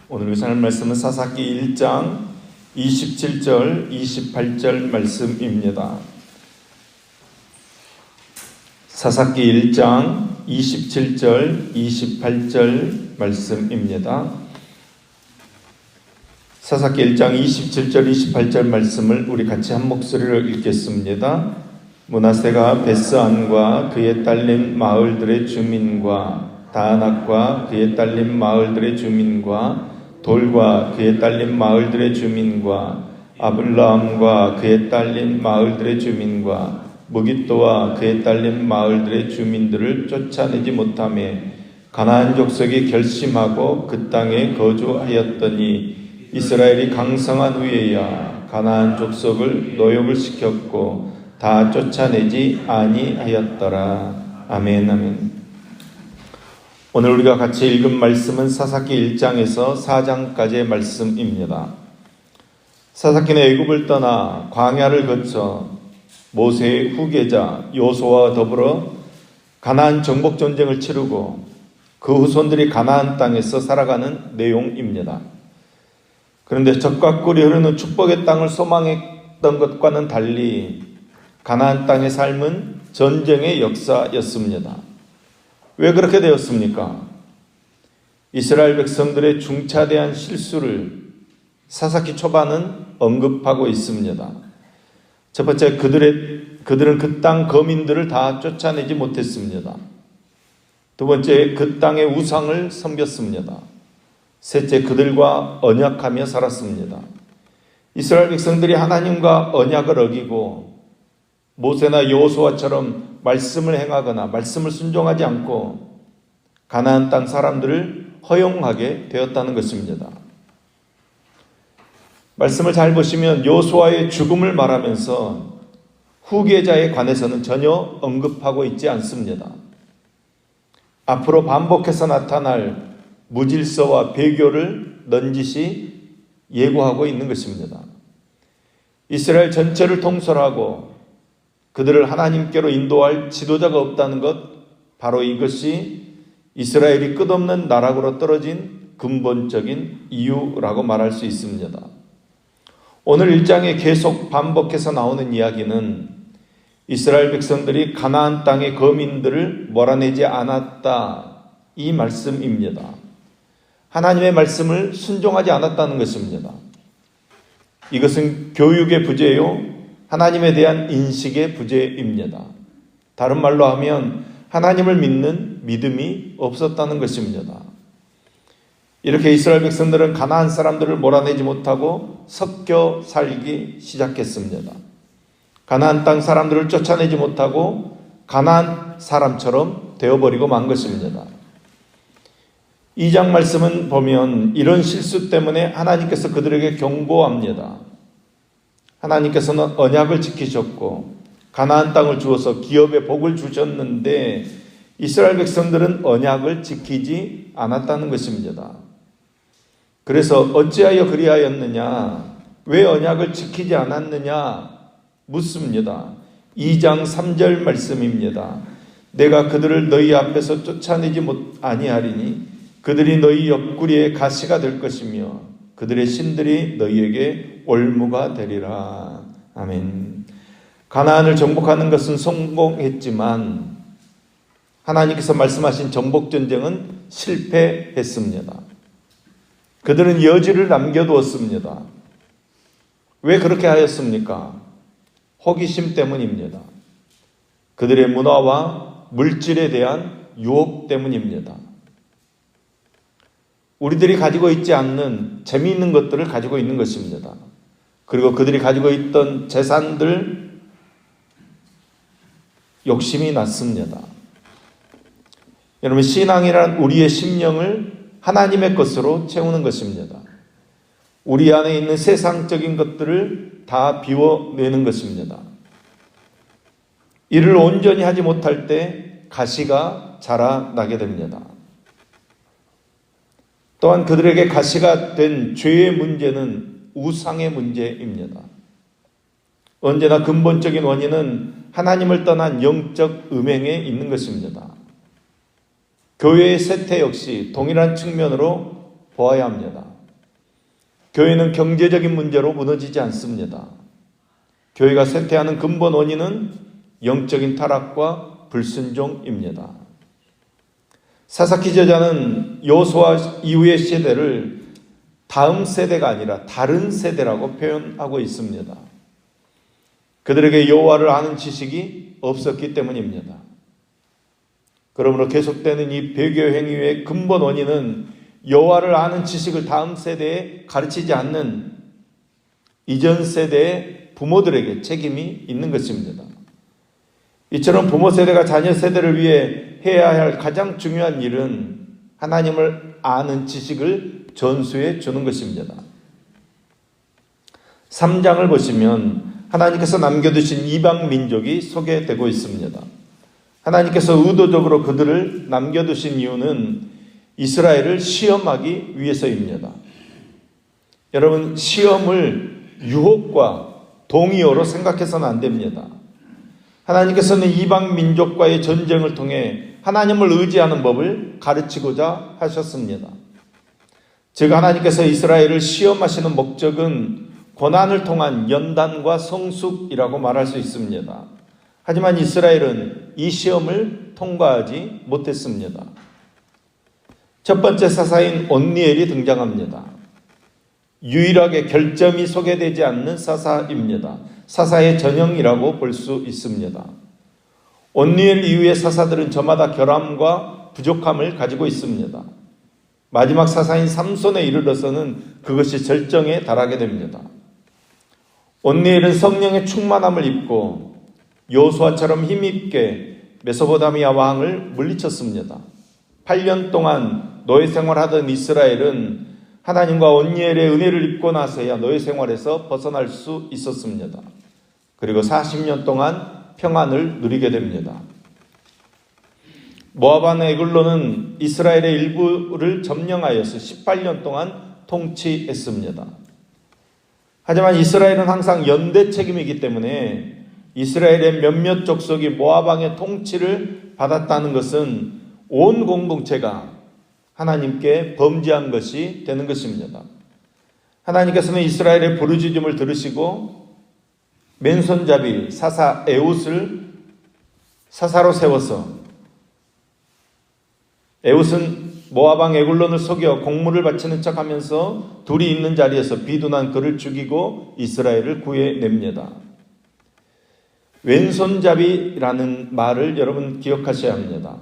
오늘 교사할 말씀은 사사기 1장 27절, 28절 말씀입니다. 사사기 1장 27절, 28절 말씀입니다. 사사기 1장 27절, 28절 말씀을 우리 같이 한 목소리로 읽겠습니다. 므낫세가 베스안과 그의 딸린 마을들의 주민과 다낙과 그의 딸린 마을들의 주민과 돌과 그의 딸린 마을들의 주민과 아블라함과 그의 딸린 마을들의 주민과 무깃도와 그의 딸린 마을들의 주민들을 쫓아내지 못하며 가나안 족속이 결심하고 그 땅에 거주하였더니 이스라엘이 강성한 후에야 가나안 족속을 노역을 시켰고 다 쫓아내지 아니하였더라. 아멘, 아멘. 오늘 우리가 같이 읽은 말씀은 사사기 1장에서 4장까지의 말씀입니다. 사사기는 애굽을 떠나 광야를 거쳐 모세의 후계자 여호수아와 더불어 가나안 정복 전쟁을 치르고 그 후손들이 가나안 땅에서 살아가는 내용입니다. 그런데 적과 꿀이 흐르는 축복의 땅을 소망했던 것과는 달리 가나안 땅의 삶은 전쟁의 역사였습니다. 왜 그렇게 되었습니까? 이스라엘 백성들의 중차대한 실수를 사사기 초반은 언급하고 있습니다. 첫 번째, 그들은 그 땅 거민들을 다 쫓아내지 못했습니다. 두 번째, 그 땅의 우상을 섬겼습니다. 셋째, 그들과 언약하며 살았습니다. 이스라엘 백성들이 하나님과 언약을 어기고 모세나 여호수아처럼 말씀을 행하거나 말씀을 순종하지 않고 가나안 땅 사람들을 허용하게 되었다는 것입니다. 말씀을 잘 보시면 여호수아의 죽음을 말하면서 후계자에 관해서는 전혀 언급하고 있지 않습니다. 앞으로 반복해서 나타날 무질서와 배교를 넌지시 예고하고 있는 것입니다. 이스라엘 전체를 통솔하고 그들을 하나님께로 인도할 지도자가 없다는 것, 바로 이것이 이스라엘이 끝없는 나락으로 떨어진 근본적인 이유라고 말할 수 있습니다. 오늘 1장에 계속 반복해서 나오는 이야기는 이스라엘 백성들이 가나안 땅의 거민들을 몰아내지 않았다, 이 말씀입니다. 하나님의 말씀을 순종하지 않았다는 것입니다. 이것은 교육의 부재요, 하나님에 대한 인식의 부재입니다. 다른 말로 하면 하나님을 믿는 믿음이 없었다는 것입니다. 이렇게 이스라엘 백성들은 가나안 사람들을 몰아내지 못하고 섞여 살기 시작했습니다. 가나안 땅 사람들을 쫓아내지 못하고 가나안 사람처럼 되어버리고 만 것입니다. 2장 말씀은 보면 이런 실수 때문에 하나님께서 그들에게 경고합니다. 하나님께서는 언약을 지키셨고 가나안 땅을 주어서 기업의 복을 주셨는데 이스라엘 백성들은 언약을 지키지 않았다는 것입니다. 그래서 어찌하여 그리하였느냐, 왜 언약을 지키지 않았느냐 묻습니다. 2장 3절 말씀입니다. 내가 그들을 너희 앞에서 쫓아내지 아니하리니 그들이 너희 옆구리에 가시가 될 것이며 그들의 신들이 너희에게 올무가 되리라. 아멘. 가나안을 정복하는 것은 성공했지만 하나님께서 말씀하신 정복전쟁은 실패했습니다. 그들은 여지를 남겨두었습니다. 왜 그렇게 하였습니까? 호기심 때문입니다. 그들의 문화와 물질에 대한 유혹 때문입니다. 우리들이 가지고 있지 않는 재미있는 것들을 가지고 있는 것입니다. 그리고 그들이 가지고 있던 재산들 욕심이 났습니다. 여러분, 신앙이란 우리의 심령을 하나님의 것으로 채우는 것입니다. 우리 안에 있는 세상적인 것들을 다 비워내는 것입니다. 이를 온전히 하지 못할 때 가시가 자라나게 됩니다. 또한 그들에게 가시가 된 죄의 문제는 우상의 문제입니다. 언제나 근본적인 원인은 하나님을 떠난 영적 음행에 있는 것입니다. 교회의 세태 역시 동일한 측면으로 보아야 합니다. 교회는 경제적인 문제로 무너지지 않습니다. 교회가 쇠퇴하는 근본 원인은 영적인 타락과 불순종입니다. 사사키 저자는 여호수아 이후의 세대를 다음 세대가 아니라 다른 세대라고 표현하고 있습니다. 그들에게 여호와를 아는 지식이 없었기 때문입니다. 그러므로 계속되는 이 배교 행위의 근본 원인은 여호와를 아는 지식을 다음 세대에 가르치지 않는 이전 세대의 부모들에게 책임이 있는 것입니다. 이처럼 부모 세대가 자녀 세대를 위해 해야 할 가장 중요한 일은 하나님을 아는 지식을 전수해 주는 것입니다. 3장을 보시면 하나님께서 남겨두신 이방 민족이 소개되고 있습니다. 하나님께서 의도적으로 그들을 남겨두신 이유는 이스라엘을 시험하기 위해서입니다. 여러분, 시험을 유혹과 동의어로 생각해서는 안 됩니다. 하나님께서는 이방 민족과의 전쟁을 통해 하나님을 의지하는 법을 가르치고자 하셨습니다. 즉 하나님께서 이스라엘을 시험하시는 목적은 고난을 통한 연단과 성숙이라고 말할 수 있습니다. 하지만 이스라엘은 이 시험을 통과하지 못했습니다. 첫 번째 사사인 온니엘이 등장합니다. 유일하게 결점이 소개되지 않는 사사입니다. 사사의 전형이라고 볼 수 있습니다. 온니엘 이후의 사사들은 저마다 결함과 부족함을 가지고 있습니다. 마지막 사사인 삼손에 이르러서는 그것이 절정에 달하게 됩니다. 온니엘은 성령의 충만함을 입고 여호수아처럼 힘있게 메소포타미아 왕을 물리쳤습니다. 8년 동안 노예 생활하던 이스라엘은 하나님과 온니엘의 은혜를 입고 나서야 노예 생활에서 벗어날 수 있었습니다. 그리고 40년 동안 평안을 누리게 됩니다. 모압 왕 에글론은 이스라엘의 일부를 점령하여서 18년 동안 통치했습니다. 하지만 이스라엘은 항상 연대 책임이기 때문에 이스라엘의 몇몇 족속이 모압 왕의 통치를 받았다는 것은 온 공동체가 하나님께 범죄한 것이 되는 것입니다. 하나님께서는 이스라엘의 부르짖음을 들으시고 맨손잡이 사사 에웃을 사사로 세워서 에웃은 모압 왕 에글론을 속여 공물을 바치는 척하면서 둘이 있는 자리에서 비둔한 그를 죽이고 이스라엘을 구해냅니다. 왼손잡이라는 말을 여러분 기억하셔야 합니다.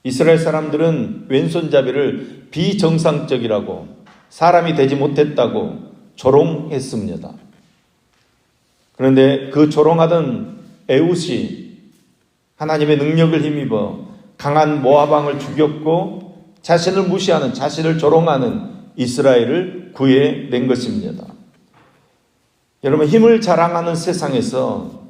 이스라엘 사람들은 왼손잡이를 비정상적이라고, 사람이 되지 못했다고 조롱했습니다. 그런데 그 조롱하던 에웃이 하나님의 능력을 힘입어 강한 모압 왕을 죽였고 자신을 무시하는, 자신을 조롱하는 이스라엘을 구해낸 것입니다. 여러분, 힘을 자랑하는 세상에서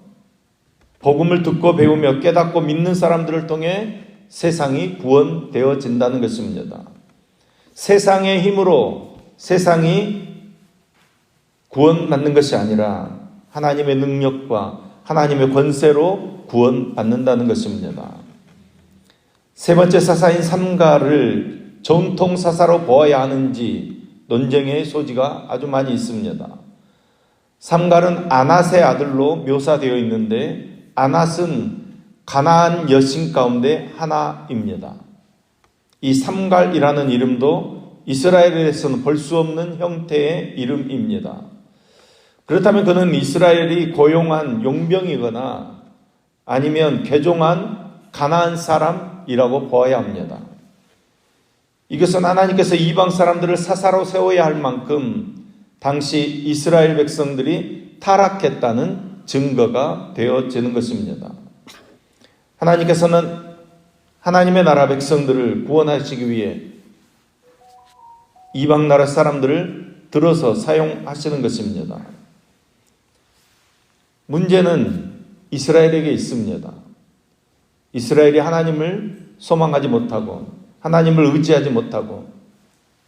복음을 듣고 배우며 깨닫고 믿는 사람들을 통해 세상이 구원되어진다는 것입니다. 세상의 힘으로 세상이 구원받는 것이 아니라 하나님의 능력과 하나님의 권세로 구원받는다는 것입니다. 세 번째 사사인 삼가를 정통 사사로 보아야 하는지 논쟁의 소지가 아주 많이 있습니다. 삼갈은 아낫의 아들로 묘사되어 있는데 아낫은 가나안 여신 가운데 하나입니다. 이 삼갈이라는 이름도 이스라엘에서는 볼 수 없는 형태의 이름입니다. 그렇다면 그는 이스라엘이 고용한 용병이거나 아니면 괴종한 가나안 사람이라고 보아야 합니다. 이것은 하나님께서 이방 사람들을 사사로 세워야 할 만큼 당시 이스라엘 백성들이 타락했다는 증거가 되어지는 것입니다. 하나님께서는 하나님의 나라 백성들을 구원하시기 위해 이방 나라 사람들을 들어서 사용하시는 것입니다. 문제는 이스라엘에게 있습니다. 이스라엘이 하나님을 소망하지 못하고 하나님을 의지하지 못하고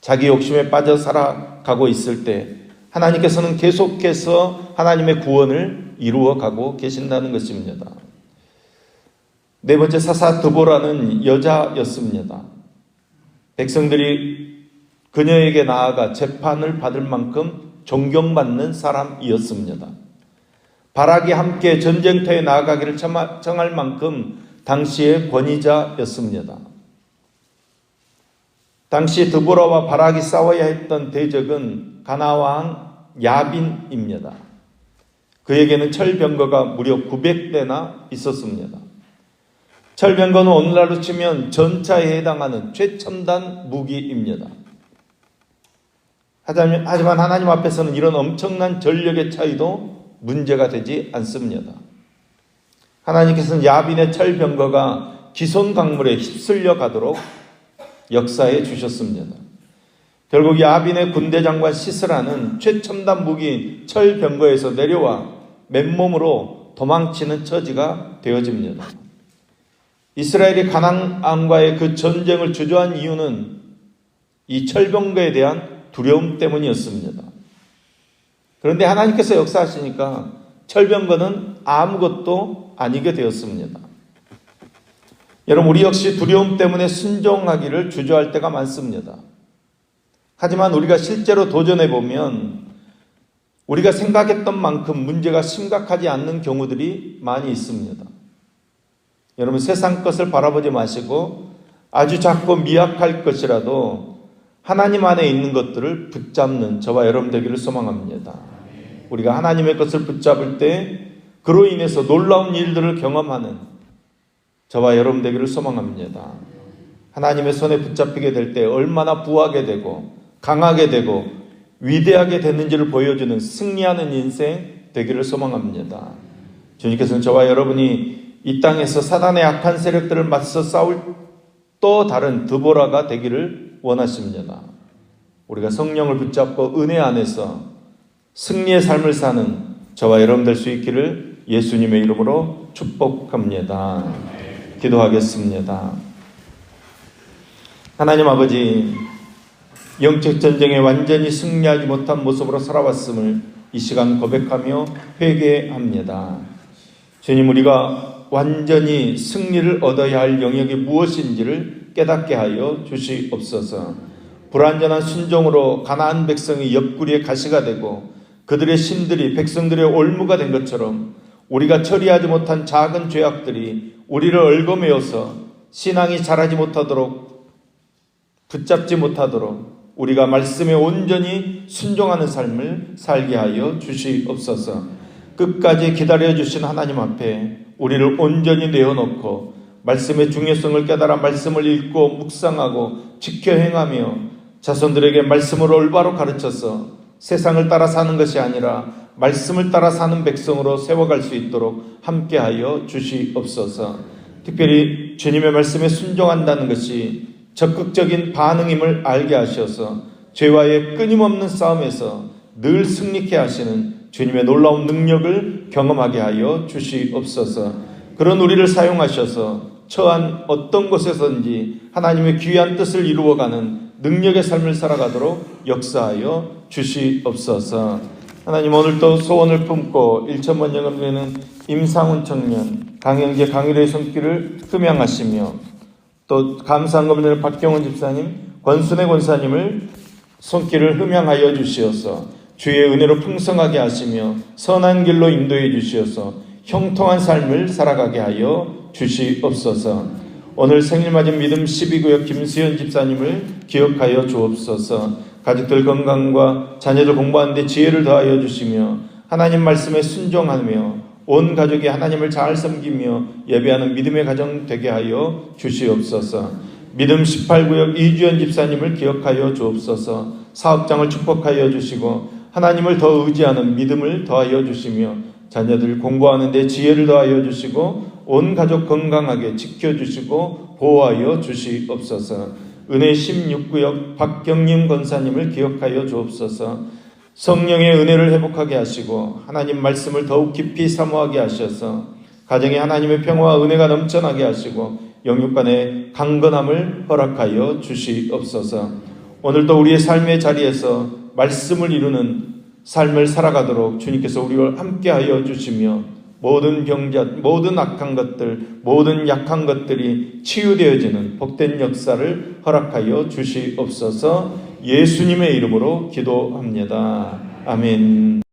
자기 욕심에 빠져 살아가고 있을 때 하나님께서는 계속해서 하나님의 구원을 이루어가고 계신다는 것입니다. 네 번째 사사 드보라는 여자였습니다. 백성들이 그녀에게 나아가 재판을 받을 만큼 존경받는 사람이었습니다. 바락이 함께 전쟁터에 나아가기를 정할 만큼 당시의 권위자였습니다. 당시 드보라와 바락이 싸워야 했던 대적은 가나안 야빈입니다. 그에게는 철병거가 무려 900대나 있었습니다. 철병거는 오늘날로 치면 전차에 해당하는 최첨단 무기입니다. 하지만 하나님 앞에서는 이런 엄청난 전력의 차이도 문제가 되지 않습니다. 하나님께서는 야빈의 철병거가 기손 강물에 휩쓸려 가도록 역사해 주셨습니다. 결국 야빈의 군대 장관 시스라는 최첨단 무기인 철병거에서 내려와 맨몸으로 도망치는 처지가 되어집니다. 이스라엘이 가나안과의 그 전쟁을 주저한 이유는 이 철병거에 대한 두려움 때문이었습니다. 그런데 하나님께서 역사하시니까 철병거는 아무것도 아니게 되었습니다. 여러분, 우리 역시 두려움 때문에 순종하기를 주저할 때가 많습니다. 하지만 우리가 실제로 도전해 보면 우리가 생각했던 만큼 문제가 심각하지 않는 경우들이 많이 있습니다. 여러분, 세상 것을 바라보지 마시고 아주 작고 미약할 것이라도 하나님 안에 있는 것들을 붙잡는 저와 여러분 되기를 소망합니다. 우리가 하나님의 것을 붙잡을 때 그로 인해서 놀라운 일들을 경험하는 저와 여러분 되기를 소망합니다. 하나님의 손에 붙잡히게 될 때 얼마나 부하게 되고 강하게 되고 위대하게 되는지를 보여주는 승리하는 인생 되기를 소망합니다. 주님께서는 저와 여러분이 이 땅에서 사단의 악한 세력들을 맞서 싸울 또 다른 드보라가 되기를 원하십니다. 우리가 성령을 붙잡고 은혜 안에서 승리의 삶을 사는 저와 여러분 될 수 있기를 예수님의 이름으로 축복합니다. 기도하겠습니다. 하나님 아버지, 영적 전쟁에 완전히 승리하지 못한 모습으로 살아왔음을 이 시간 고백하며 회개합니다. 주님, 우리가 완전히 승리를 얻어야 할 영역이 무엇인지를 깨닫게 하여 주시옵소서. 불완전한 순종으로 가나안 백성이 옆구리에 가시가 되고 그들의 신들이 백성들의 올무가 된 것처럼 우리가 처리하지 못한 작은 죄악들이 우리를 얽어매어서 신앙이 자라지 못하도록, 붙잡지 못하도록 우리가 말씀에 온전히 순종하는 삶을 살게 하여 주시옵소서. 끝까지 기다려주신 하나님 앞에 우리를 온전히 내어놓고 말씀의 중요성을 깨달아 말씀을 읽고 묵상하고 지켜 행하며 자손들에게 말씀을 올바로 가르쳐서 세상을 따라 사는 것이 아니라 말씀을 따라 사는 백성으로 세워갈 수 있도록 함께하여 주시옵소서. 특별히 주님의 말씀에 순종한다는 것이 적극적인 반응임을 알게 하셔서 죄와의 끊임없는 싸움에서 늘 승리케 하시는 주님의 놀라운 능력을 경험하게 하여 주시옵소서. 그런 우리를 사용하셔서 처한 어떤 곳에서든지 하나님의 귀한 뜻을 이루어가는 능력의 삶을 살아가도록 역사하여 주시옵소서. 하나님, 오늘도 소원을 품고 1천만 영혼 되는 임상훈 청년, 강영재 강일의 손길을 흠양하시며 또 감사한 검을 박경원 집사님, 권순애 권사님을 손길을 흠양하여 주시어서 주의 은혜로 풍성하게 하시며 선한 길로 인도해 주시어서 형통한 삶을 살아가게 하여 주시옵소서. 오늘 생일 맞은 믿음 12구역 김수현 집사님을 기억하여 주옵소서. 가족들 건강과 자녀들 공부하는 데 지혜를 더하여 주시며 하나님 말씀에 순종하며 온 가족이 하나님을 잘 섬기며 예배하는 믿음의 가정 되게 하여 주시옵소서. 믿음 18구역 이주연 집사님을 기억하여 주옵소서. 사업장을 축복하여 주시고 하나님을 더 의지하는 믿음을 더하여 주시며 자녀들 공부하는 데 지혜를 더하여 주시고 온 가족 건강하게 지켜주시고 보호하여 주시옵소서. 은혜 16구역 박경림 권사님을 기억하여 주옵소서. 성령의 은혜를 회복하게 하시고 하나님 말씀을 더욱 깊이 사모하게 하셔서 가정에 하나님의 평화와 은혜가 넘쳐나게 하시고 영육 간의 강건함을 허락하여 주시옵소서. 오늘도 우리의 삶의 자리에서 말씀을 이루는 삶을 살아가도록 주님께서 우리와 함께하여 주시며 모든 병자, 모든 악한 것들, 모든 약한 것들이 치유되어지는 복된 역사를 허락하여 주시옵소서. 예수님의 이름으로 기도합니다. 아멘.